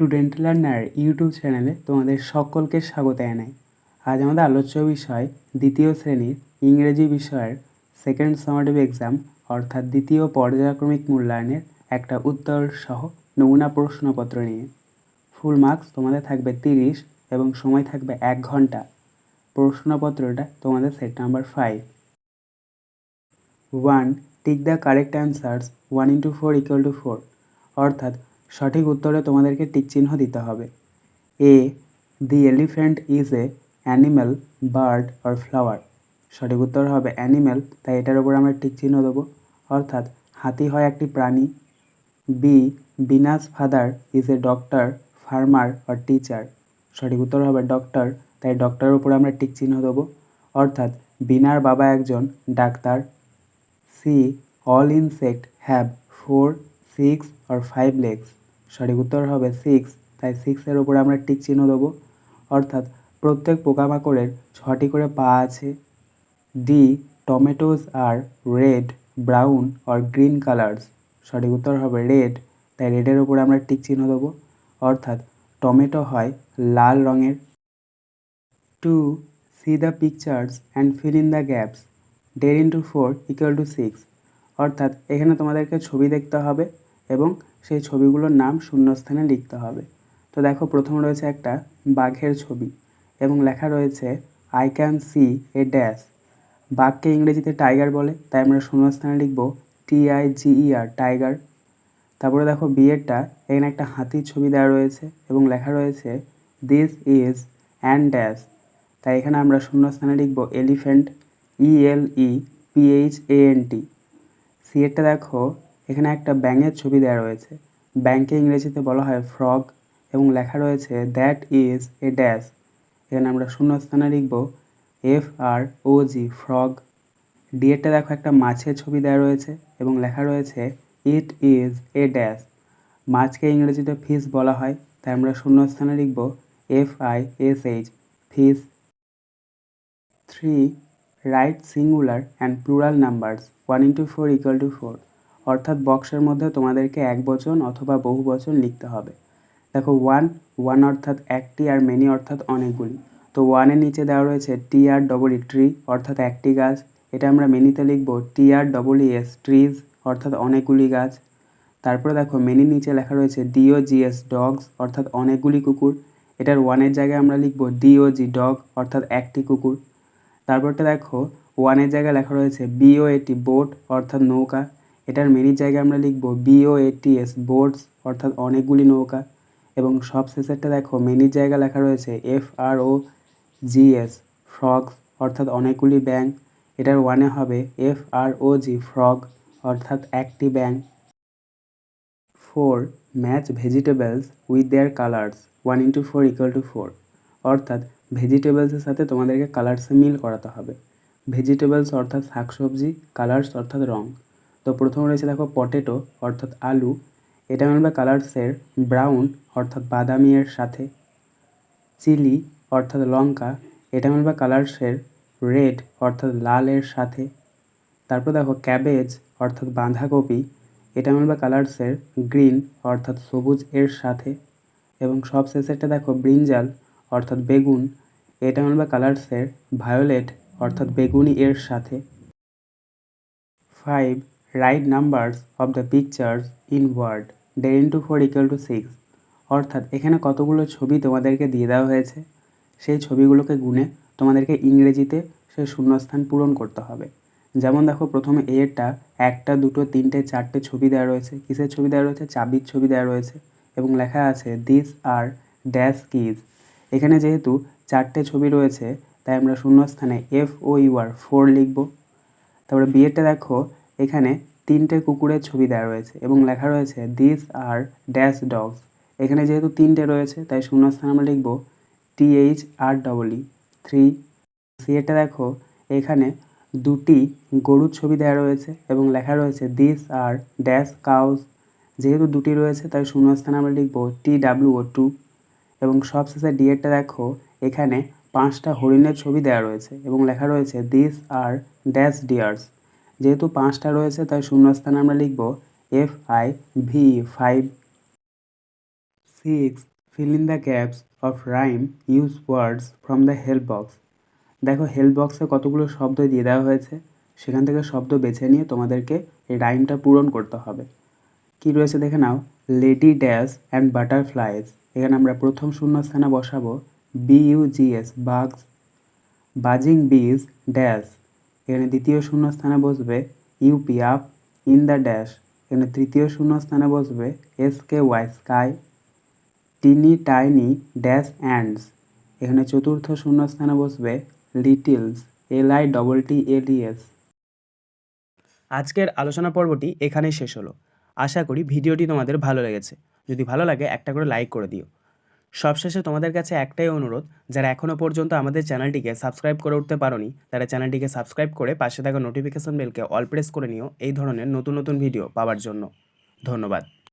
Student learner YouTube চ্যানেলে তোমাদের সকলকে স্বাগত জানাই। আজ আমাদের আলোচ্য বিষয় দ্বিতীয় শ্রেণীর ইংরেজি বিষয়ের সেকেন্ড সামারেটিভ এক্সাম অর্থাৎ দ্বিতীয় পর্যায়ক্রমিক মূল্যায়নের একটা উত্তর সহ নমুনা প্রশ্নপত্র নিয়ে। ফুল মার্কস তোমাদের থাকবে 30 এবং সময় থাকবে 1 ঘন্টা। প্রশ্নপত্রটা তোমাদের set number 5। 1. Tick the correct answers 1 into 4 equal to 4, অর্থাৎ সঠিক উত্তরে তোমাদেরকে টিক চিহ্ন দিতে হবে। A, the elephant is a animal, bird or flower. সঠিক উত্তর হবে অ্যানিম্যাল, তাই এটার উপর আমরা টিক চিহ্ন দেবো, অর্থাৎ হাতি হয় একটি প্রাণী। B, Bina's father is a doctor, farmer or teacher. সঠিক উত্তর হবে ডক্টর, তাই ডক্টরের উপর আমরা টিক চিহ্ন দেবো, অর্থাৎ বিনার বাবা একজন ডাক্তার। C, all insect have 4, 6 or 5 legs। সঠিক উত্তর হবে 6, তাই 6-এর উপরে আমরা টিক চিহ্ন দেবো, অর্থাৎ প্রত্যেক পোকামাকড়ের 6টি করে পা আছে। D, tomatoes are red, brown or green colours. সঠিক উত্তর হবে রেড, তাই রেডের উপরে আমরা টিক চিহ্ন দেবো, অর্থাৎ টমেটো হয় লাল রঙের। 2. C the pictures and fill in the gaps 10 into 4 equal to 6, অর্থাৎ এখানে তোমাদেরকে ছবি দেখতে হবে এবং সেই ছবিগুলোর নাম শূন্যস্থানে লিখতে হবে। তো দেখো, প্রথম রয়েছে একটা বাঘের ছবি এবং লেখা রয়েছে I can see a dash. বাঘকে ইংরেজিতে টাইগার বলে, তাই আমরা শূন্যস্থানে লিখব TIGER, টাইগার। তারপরে দেখো বিয়েরটা, এখানে একটা হাতির ছবি দেওয়া রয়েছে এবং লেখা রয়েছে দিস ইজ অ্যান্ড ড্যাশ, তাই এখানে আমরা শূন্যস্থানে লিখব এলিফ্যান্ট, ELEPHANT। সিয়েরটা দেখো, এখানে একটা ব্যাঙের ছবি দেওয়া রয়েছে, ব্যাঙকে ইংরেজিতে বলা হয় ফ্রগ এবং লেখা রয়েছে দ্যাট ইজ এ ড্যাশ, এখানে আমরা শূন্যস্থানে লিখব FROG, ফ্রগ। ডিয়েরটা দেখো, একটা মাছের ছবি দেওয়া রয়েছে এবং লেখা রয়েছে ইট ইজ এ ড্যাশ, মাছকে ইংরেজিতে ফিশ বলা হয়, তাই আমরা শূন্যস্থানে লিখব FISH, fish. 3. Right singular and plural numbers 1 into 4 equal to 4, অর্থাৎ বক্সের মধ্যে তোমাদেরকে একবচন অথবা বহুবচন লিখতে হবে। দেখো, ওয়ান অর্থাৎ একটি আর মেনি অর্থাৎ অনেকগুলি। তো ওয়ানের নিচে দেওয়া রয়েছে TREE, ট্রি অর্থাৎ একটি গাছ, এটা আমরা মেনিতে লিখব TREES, ট্রিজ অর্থাৎ অনেকগুলি গাছ। তারপরে দেখো, মেনির নিচে লেখা রয়েছে DOGS, ডগস অর্থাৎ অনেকগুলি কুকুর, এটার ওয়ানের জায়গায় আমরা লিখব DOG, ডগ অর্থাৎ একটি কুকুর। তারপরটা দেখো, ওয়ানের জায়গায় লেখা রয়েছে BOAT, বোট অর্থাৎ নৌকা, এটার মেনির জায়গায় আমরা লিখব BOATS, বোটস অর্থাৎ অনেকগুলি নৌকা। এবং সব শেষেরটা দেখো, মেনির জায়গায় লেখা রয়েছে FROGS, ফ্রগস অর্থাৎ অনেকগুলি ব্যাঙ, এটার ওয়ানে হবে FROG, ফ্রগ অর্থাৎ একটি ব্যাঙ। 4. Match vegetables with their colours 1 into 4 equal to 4, অর্থাৎ ভেজিটেবলসের সাথে তোমাদেরকে কালার্সে মিল করাতে হবে। ভেজিটেবলস অর্থাৎ শাকসবজি, কালার্স অর্থাৎ রং। তো প্রথম রয়েছে দেখো পটেটো অর্থাৎ আলু, এটা মিলবে কালার্সের ব্রাউন অর্থাৎ বাদামি এর সাথে। চিলি অর্থাৎ লঙ্কা, এটা মিলবে কালার্সের রেড অর্থাৎ লাল এর সাথে। তারপর দেখো ক্যাবেজ অর্থাৎ বাঁধাকপি, এটা মিলবে কালার্সের গ্রিন অর্থাৎ সবুজ এর সাথে। এবং সব শেষেরটা দেখো ব্রিঞ্জাল অর্থাৎ বেগুন, এটা মিলবে কালার্সের ভায়োলেট অর্থাৎ বেগুনি এর সাথে। 5. Write numbers of the pictures in word 10 into 4 equal to 6, অর্থাৎ এখানে কতগুলো ছবি তোমাদেরকে দিয়ে দেওয়া হয়েছে, সেই ছবিগুলোকে গুনে তোমাদেরকে ইংরেজিতে সেই শূন্যস্থান পূরণ করতে হবে। যেমন দেখো, প্রথমে এরটা 1, 2, 3, 4টে ছবি দেওয়া রয়েছে। কিসের ছবি দেওয়া রয়েছে? চাবির ছবি দেওয়া রয়েছে এবং লেখা আছে দিস আর ড্যাশ কিজ। এখানে যেহেতু 4টে ছবি রয়েছে, তাই আমরা শূন্যস্থানে FOUR, 4 লিখব। তারপরে বিয়েরটা দেখো, এখানে 3টে কুকুরের ছবি দেওয়া রয়েছে এবং লেখা রয়েছে দিস আর ড্যাশ ডগস। এখানে যেহেতু 3টে রয়েছে, তাই শূন্যস্থানে আমরা লিখব THREE, 3। সিয়েরটা দেখো, এখানে 2টি গরুর ছবি দেওয়া রয়েছে এবং লেখা রয়েছে দিস আর ড্যাশ কাউস। যেহেতু 2টি রয়েছে, তাই শূন্যস্থানে আমরা লিখব TWO, 2। এবং সবশেষে ডিয়েরটা দেখো, এখানে 5টা হরিণের ছবি দেওয়া রয়েছে এবং লেখা রয়েছে দিস আর ড্যাশ ডিয়ার্স। যেহেতু 5টা রয়েছে, তাই শূন্যস্থানে আমরা লিখব FIVE, 5। 6. Fill in the gaps of rhyme. Use words from the help box. দেখো হেল্প বক্সে কতগুলো শব্দ দিয়ে দেওয়া হয়েছে, সেখান থেকে শব্দ বেছে নিয়ে তোমাদেরকে এই রাইমটা পূরণ করতে হবে। কি রয়েছে দেখে নাও। লেডি ড্যাশ অ্যান্ড বাটারফ্লাইজ, এখানে আমরা প্রথম শূন্যস্থানে বসাবো BUGS, বাগস। বাজিং বিজ ড্যাশ, এখানে দ্বিতীয় শূন্যস্থানে বসবে UP, up. In the dash, এখানে তৃতীয় শূন্যস্থানে বসবে SKY, স্কাই। টিনি টাইনি ড্যাশ অ্যান্ডস, এখানে চতুর্থ শূন্যস্থানে বসবে লিটিলস, LITTLES। আজকের আলোচনা পর্বটি এখানেই শেষ হলো। আশা করি ভিডিওটি তোমাদের ভালো লেগেছে। যদি ভালো লাগে একটা করে লাইক করে দিও। সবশেষে তোমাদের কাছে একটাই অনুরোধ, যারা এখনও পর্যন্ত আমাদের চ্যানেলটিকে সাবস্ক্রাইব করে উঠতে পারোনি, তারা চ্যানেলটিকে সাবস্ক্রাইব করে পাশে থাকা নোটিফিকেশন বেলকে অল প্রেস করে নিও এই ধরনের নতুন নতুন ভিডিও পাওয়ার জন্য। ধন্যবাদ।